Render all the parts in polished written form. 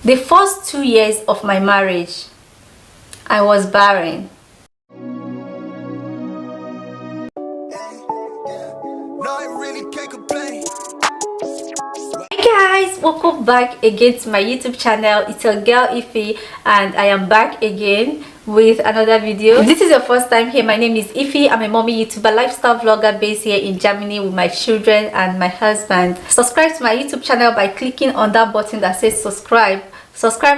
The first 2 years of my marriage, I was barren. Hey guys, welcome back again to my YouTube channel. It's your girl Ify, and I am back again with another video. If this is your first time here, my name is Ify. I'm a mommy YouTuber, lifestyle vlogger based here in Germany with my children and my husband. Subscribe to my YouTube channel by clicking on that button that says subscribe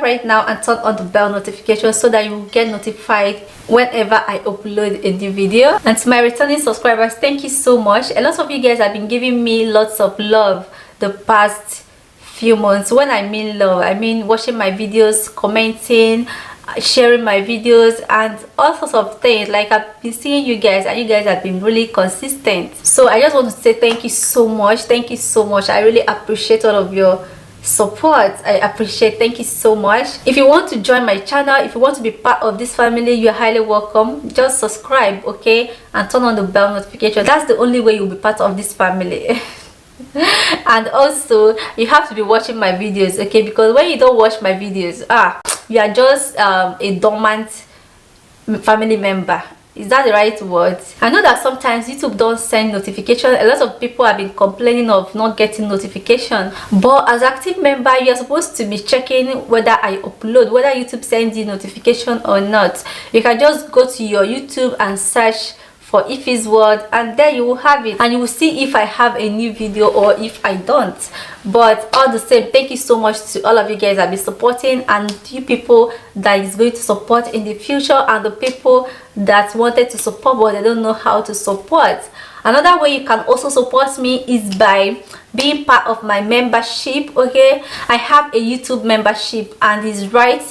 right now and turn on the bell notification so that you will get notified whenever I upload a new video. And to my returning subscribers, thank you so much. A lot of you guys have been giving me lots of love the past few months. When I mean love, I mean watching my videos, commenting, sharing my videos, and all sorts of things. Like, I've been seeing you guys and you guys have been really consistent. So I just want to say thank you so much. Thank you so much. I really appreciate all of your support. I appreciate. Thank you so much. If you want to join my channel, if you want to be part of this family, you're highly welcome. Just subscribe, okay, and turn on the bell notification. That's the only way you'll be part of this family. And also, you have to be watching my videos, okay, because when you don't watch my videos, you are just a dormant family member. Is that the right word? I know that sometimes YouTube don't send notification. A lot of people have been complaining of not getting notification, but as active member, you're supposed to be checking whether I upload, whether YouTube sends you notification or not. You can just go to your YouTube and search for Ify's World, and there you will have it, and you will see if I have a new video or if I don't. But all the same, thank you so much to all of you guys that have been supporting, and you people that is going to support in the future, and the people that wanted to support but they don't know how to support. Another way you can also support me is by being part of my membership, okay? I have a YouTube membership, and it's right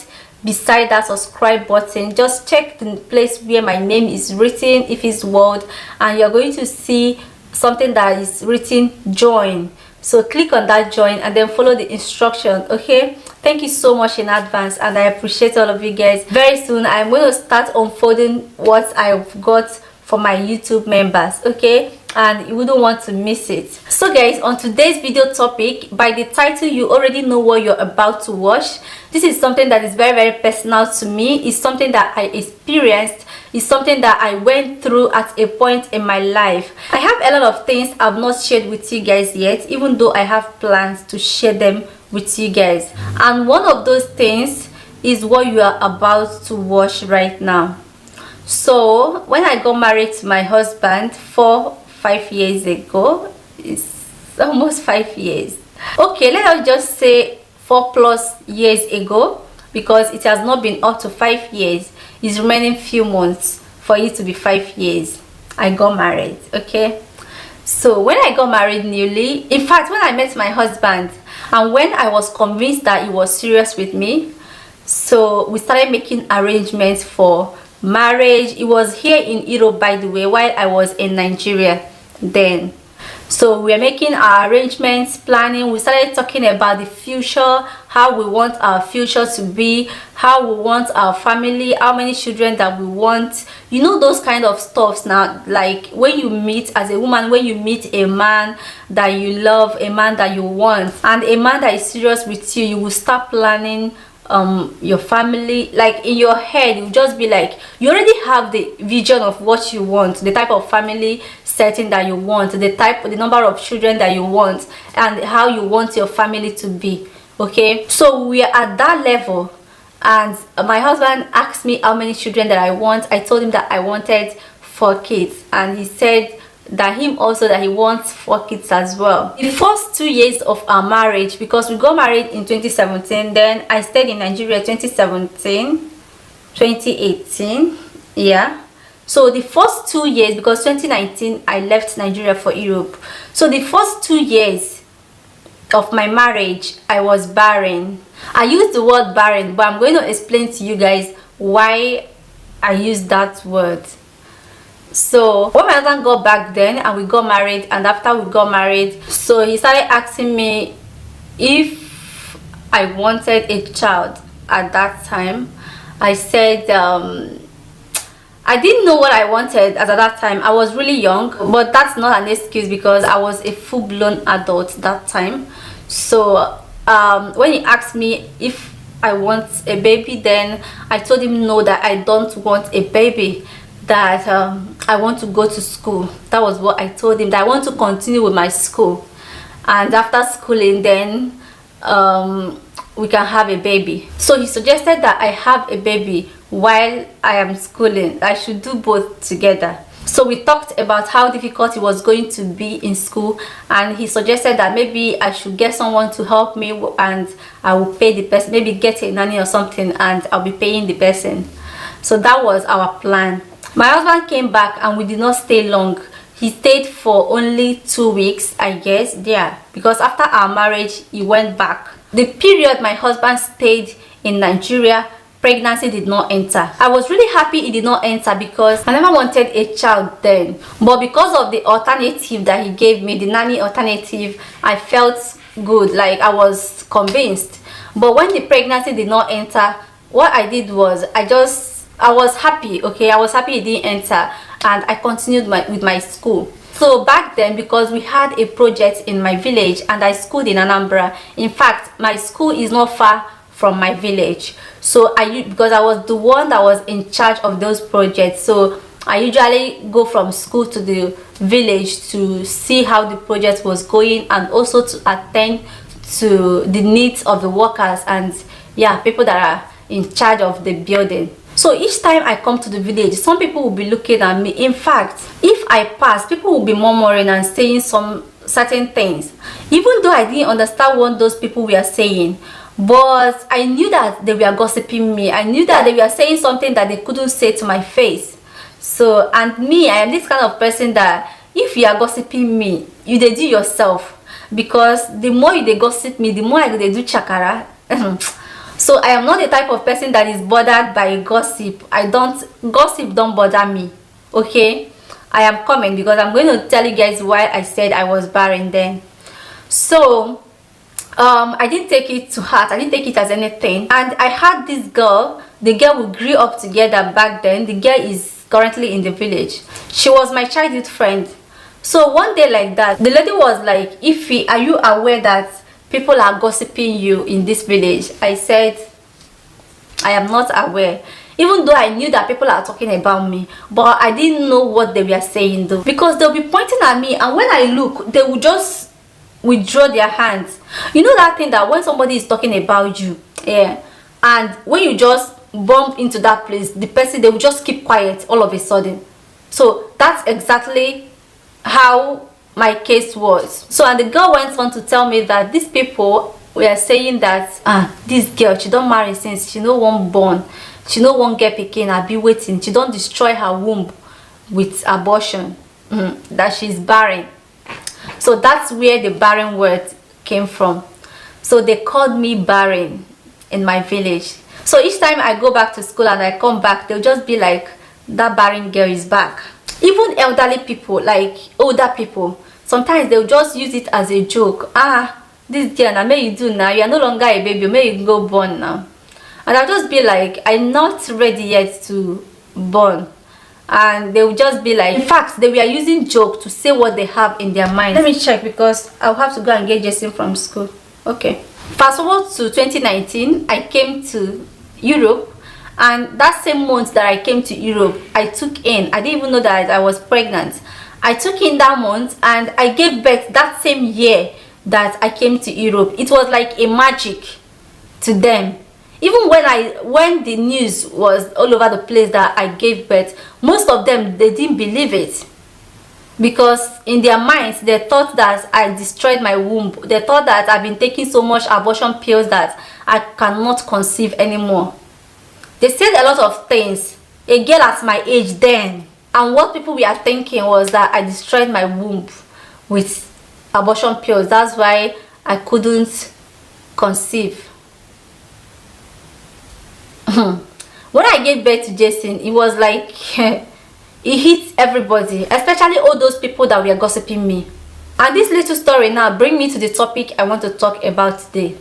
beside that subscribe button. Just check the place where my name is written, Ify's World, and you're going to see something that is written join. So click on that join and then follow the instruction, okay? Thank you so much in advance, and I appreciate all of you guys. Very soon I'm going to start unfolding what I've got for my YouTube members, okay, and you wouldn't want to miss it. So guys, on today's video topic, by the title you already know what you're about to watch. This is something that is very, very personal to me. It's something that I experienced. It's something that I went through at a point in my life. I have a lot of things I've not shared with you guys yet, even though I have plans to share them with you guys. And one of those things is what you are about to watch right now. So when I got married to my husband 4-5 years ago, it's almost 5 years, okay, let us just say 4+ years ago, because it has not been up to 5 years. It's remaining few months for it to be 5 years. I got married, okay? So when I got married newly, in fact when I met my husband and when I was convinced that he was serious with me, so we started making arrangements for marriage. It was here in Europe, by the way, while I was in Nigeria then. So we are making our arrangements, planning. We started talking about the future, how we want our future to be, how we want our family, how many children that we want, you know, those kind of stuffs. Now, like when you meet as a woman, when you meet a man that you love, a man that you want, and a man that is serious with you, you will start planning your family. Like in your head, you just be like, you already have the vision of what you want, the type of family setting that you want, the number of children that you want, and how you want your family to be, okay? So we are at that level, and my husband asked me how many children that I want. I told him that I wanted 4 kids, and he said that him also that he wants 4 kids as well. The first 2 years of our marriage, because we got married in 2017, then I stayed in Nigeria 2017, 2018, yeah. So the first 2 years, because 2019 I left Nigeria for Europe, so the first 2 years of my marriage I was barren. I used the word barren, but I'm going to explain to you guys why I used that word. So when my husband got back then and we got married, and after we got married, so he started asking me if I wanted a child. At that time I said I didn't know what I wanted as at that time. I was really young, but that's not an excuse because I was a full-blown adult that time. So when he asked me if I want a baby, then I told him no, that I don't want a baby, that I want to go to school. That was what I told him, that I want to continue with my school, and after schooling then we can have a baby. So he suggested that I have a baby while I am schooling. I should do both together. So we talked about how difficult it was going to be in school, and he suggested that maybe I should get someone to help me, and I will pay the person, maybe get a nanny or something, and I'll be paying the person. So that was our plan. My husband came back and we did not stay long. He stayed for only 2 weeks, I guess. Yeah, because after our marriage he went back. The period my husband stayed in Nigeria, pregnancy did not enter. I was really happy it did not enter, because I never wanted a child then, but because of the alternative that he gave me, the nanny alternative, I felt good, like I was convinced. But when the pregnancy did not enter, what I did was I was happy. Okay, I was happy it didn't enter, and I continued with my school. So back then, because we had a project in my village and I schooled in Anambra, in fact my school is not far from my village, so because I was the one that was in charge of those projects, so I usually go from school to the village to see how the project was going, and also to attend to the needs of the workers and, yeah, people that are in charge of the building. So each time I come to the village, some people will be looking at me. In fact, if I pass, people will be murmuring and saying some certain things, even though I didn't understand what those people were saying. But I knew that they were gossiping me. I knew that they were saying something that they couldn't say to my face. So, and me, I am this kind of person that if you are gossiping me, you dey do yourself, because the more you dey gossip me, the more I dey do chakara. So I am not the type of person that is bothered by gossip. Gossip don't bother me. Okay, I am coming, because I'm going to tell you guys why I said I was barren then. So I didn't take it to heart, I didn't take it as anything, and I had this girl. The girl we grew up together back then. The girl is currently in the village. She was my childhood friend. So one day like that, the lady was like, "Ify, are you aware that people are gossiping you in this village?" I said, "I am not aware," even though I knew that people are talking about me, but I didn't know what they were saying though, because they'll be pointing at me, and when I look, they will just withdraw their hands. You know that thing that when somebody is talking about you, yeah, and when you just bump into that place, the person, they will just keep quiet all of a sudden. So that's exactly how my case was. So, and the girl went on to tell me that these people were saying that this girl, she don't marry since she no one born, she no one get pikin, I be waiting, she don't destroy her womb with abortion, that she's barren. So that's where the barren word came from. So they called me barren in my village. So each time I go back to school and I come back, they'll just be like, "That barren girl is back." Even elderly people, like older people, sometimes they'll just use it as a joke. This girl, now may you do now, you are no longer a baby, may you go born now. And I'll just be like, "I'm not ready yet to born." And they will just be like, in fact, they were using joke to say what they have in their mind. Let me check, because I'll have to go and get Jason from school. Okay, fast forward to 2019. I came to Europe, and that same month that I came to Europe, I took in, I didn't even know that I was pregnant. I took in that month, and I gave birth that same year that I came to Europe. It was like a magic to them. Even when the news was all over the place that I gave birth, most of them, they didn't believe it, because in their minds they thought that I destroyed my womb. They thought that I've been taking so much abortion pills that I cannot conceive anymore. They said a lot of things, a girl at my age then, and what people were thinking was that I destroyed my womb with abortion pills. That's why I couldn't conceive. When I gave birth to Jason, it was like it hit everybody, especially all those people that were gossiping me. And this little story now brings me to the topic I want to talk about today.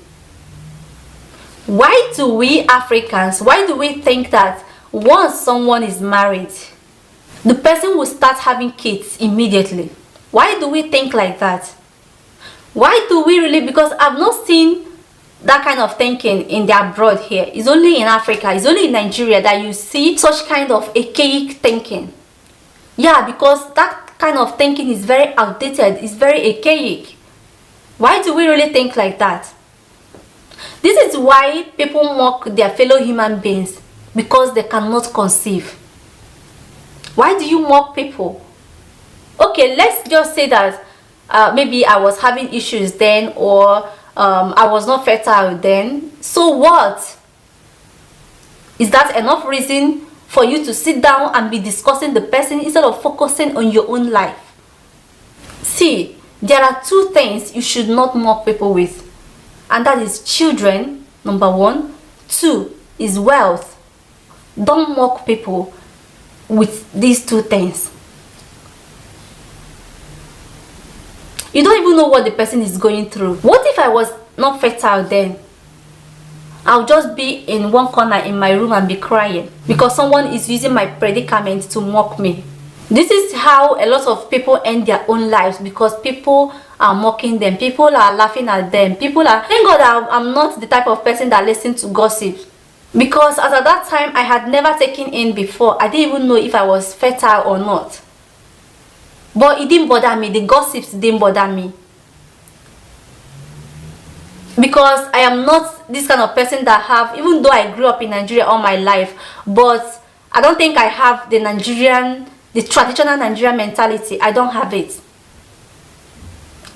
Why do we Africans, why do we think that once someone is married, the person will start having kids immediately? Why do we think like that? Why do we really? Because I've not seen that kind of thinking in the abroad here. It's only in Africa, it's only in Nigeria that you see such kind of archaic thinking. Yeah, because that kind of thinking is very outdated, it's very archaic. Why do we really think like that? This is why people mock their fellow human beings, because they cannot conceive. Why do you mock people? Okay, let's just say that maybe I was having issues then, or I was not fertile then. So what? Is that enough reason for you to sit down and be discussing the person instead of focusing on your own life? See, there are two things you should not mock people with, and that is children, number one. Two is wealth. Don't mock people with these two things. You don't even know what the person is going through. What if I was not fertile then? I'll just be in one corner in my room and be crying because someone is using my predicament to mock me. This is how a lot of people end their own lives, because people are mocking them, people are laughing at them, people are... Thank God I'm not the type of person that listens to gossip, because as at that time I had never taken in before. I didn't even know if I was fertile or not. But it didn't bother me, the gossips didn't bother me, because I am not this kind of person that have, even though I grew up in Nigeria all my life, but I don't think I have the traditional Nigerian mentality. I don't have it.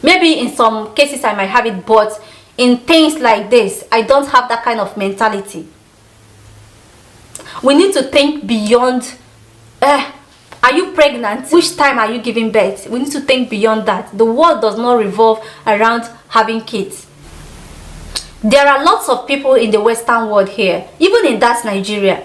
Maybe in some cases I might have it, but in things like this, I don't have that kind of mentality. We need to think beyond, are you pregnant? Which time are you giving birth? We need to think beyond that. The world does not revolve around having kids. There are lots of people in the Western world here, even in that Nigeria.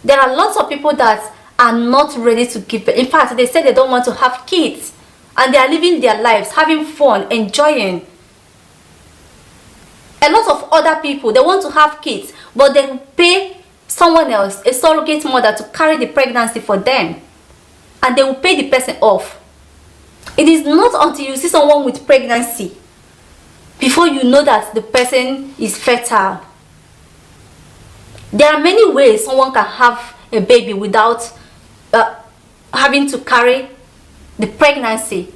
There are lots of people that are not ready to give birth. In fact, they say they don't want to have kids, and they are living their lives, having fun, enjoying. A lot of other people, they want to have kids, but they pay someone else, a surrogate mother, to carry the pregnancy for them, and they will pay the person off. It is not until you see someone with pregnancy before you know that the person is fertile. There are many ways someone can have a baby without having to carry the pregnancy.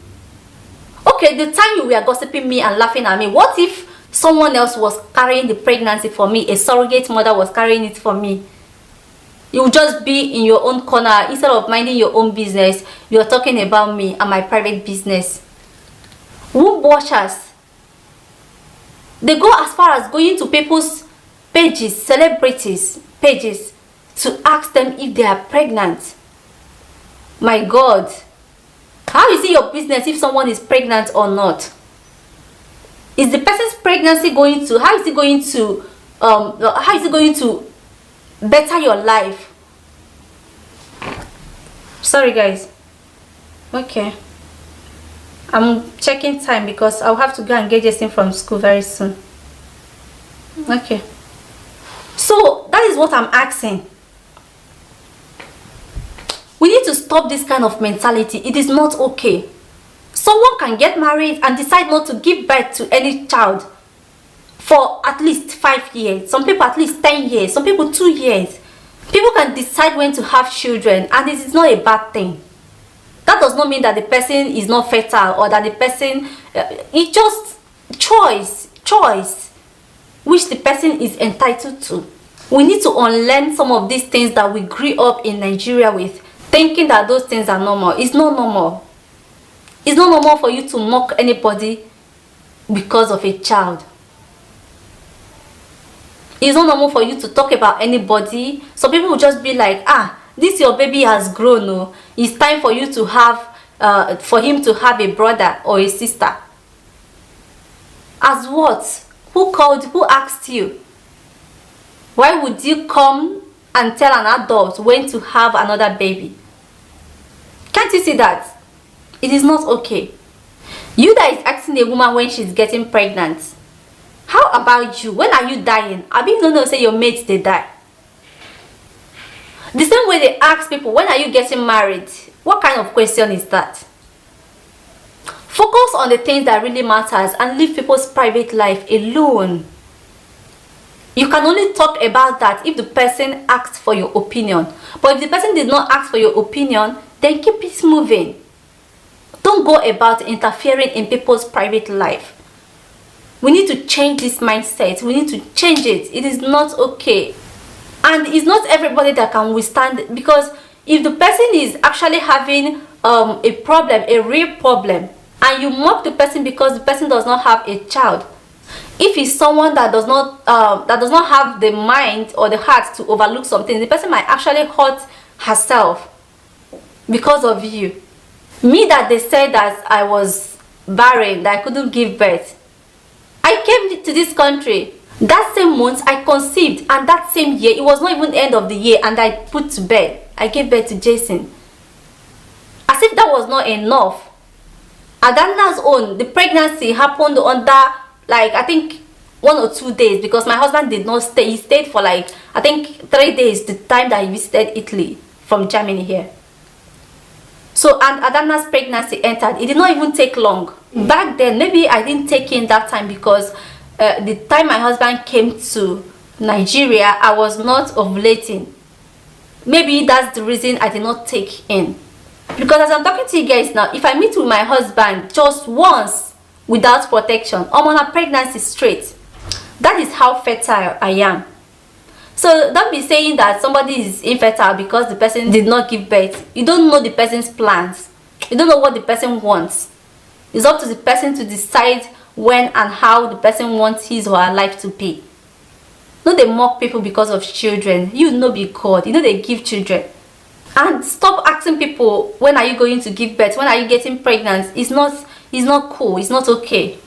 Okay, the time you were gossiping me and laughing at me, what if someone else was carrying the pregnancy for me? A surrogate mother was carrying it for me. You will just be in your own corner. Instead of minding your own business, you are talking about me and my private business. Womb watchers, they go as far as going to people's pages, celebrities' pages, to ask them if they are pregnant. My God, how is it your business if someone is pregnant or not? Is the person's pregnancy going to, how is it going to better your life? Sorry guys. Okay, I'm checking time because I'll have to go and get Jason from school very soon. Okay, so that is what I'm asking. We need to stop this kind of mentality. It is not okay. Someone can get married and decide not to give birth to any child for at least 5 years. Some people at least 10 years. Some people 2 years. People can decide when to have children, and it is not a bad thing. That does not mean that the person is not fertile, or that the person... it's just choice which the person is entitled to. We need to unlearn some of these things that we grew up in Nigeria with, thinking that those things are normal. It's not normal. It's not normal for you to mock anybody because of a child. It's not normal for you to talk about anybody. Some people will just be like, this your baby has grown. Oh. It's time for you to have, for him to have a brother or a sister. As what? Who called? Who asked you? Why would you come and tell an adult when to have another baby? Can't you see that? It is not okay. You that is asking a woman when she's getting pregnant, how about you? When are you dying? I mean, don't know, say your mates they die. The same way they ask people, when are you getting married? What kind of question is that? Focus on the things that really matters and leave people's private life alone. You can only talk about that if the person asks for your opinion. But if the person did not ask for your opinion, then keep it moving. Don't go about interfering in people's private life. We need to change this mindset. We need to change it. It is not okay. And it's not everybody that can withstand it, because if the person is actually having a problem, a real problem, and you mock the person because the person does not have a child, if it's someone that does not have the mind or the heart to overlook something, the person might actually hurt herself because of you. Me, that they said that I was barren, that I couldn't give birth. I came to this country. That same month I conceived, and that same year, it was not even the end of the year, and I put to bed. I gave birth to Jason. As if that was not enough. Adana's own, the pregnancy happened under, like, I think 1 or 2 days, because my husband did not stay. He stayed for like, I think 3 days, the time that he visited Italy from Germany here. So, and Adana's pregnancy entered. It did not even take long. Back then, maybe I didn't take in that time because the time my husband came to Nigeria, I was not ovulating. Maybe that's the reason I did not take in. Because as I'm talking to you guys now, if I meet with my husband just once without protection, I'm on a pregnancy straight. That is how fertile I am. So don't be saying that somebody is infertile because the person did not give birth. You don't know the person's plans. You don't know what the person wants. It's up to the person to decide when and how the person wants his or her life to be. No, they mock people because of children. You know, be God. You know, they give children. And stop asking people, when are you going to give birth? When are you getting pregnant? It's not cool. It's not okay.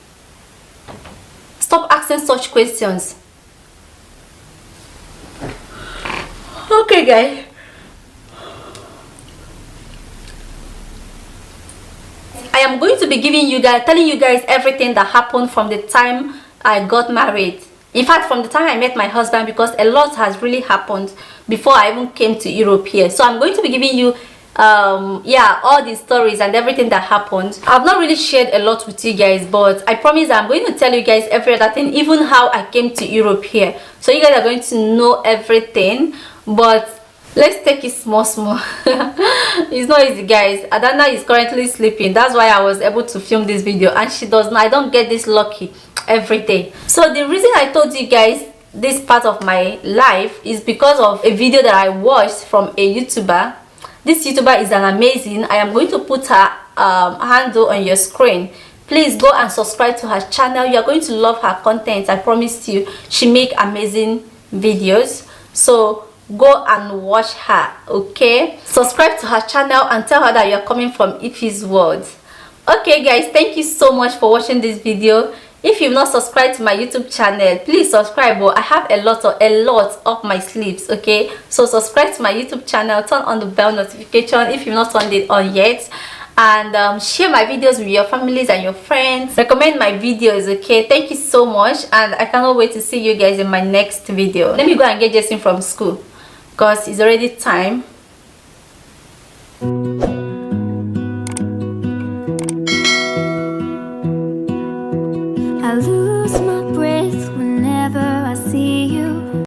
Stop asking such questions. Okay, guys. I am going to be telling you guys everything that happened from the time I got married. In fact, from the time I met my husband, because a lot has really happened before I even came to Europe here. So I'm going to be giving you all the stories and everything that happened. I've not really shared a lot with you guys, but I promise I'm going to tell you guys every other thing, even how I came to Europe here. So you guys are going to know everything. But let's take it small. It's not easy, guys. Adana is currently sleeping. That's why I was able to film this video, and she does not. I don't get this lucky every day. So the reason I told you guys this part of my life is because of a video that I watched from a YouTuber. This YouTuber is an amazing. I am going to put her handle on your screen. Please go and subscribe to her channel. You are going to love her content. I promise you. She make amazing videos. So go and watch her, okay? Subscribe to her channel and tell her that you're coming from Ife's World. Okay, guys, thank you so much for watching this video. If you've not subscribed to my YouTube channel, please subscribe. I have a lot up my sleeves, okay? So subscribe to my YouTube channel, turn on the bell notification if you've not turned it on yet, and share my videos with your families and your friends. Recommend my videos, okay? Thank you so much, and I cannot wait to see you guys in my next video. Let me go and get Jason from school because it's already time.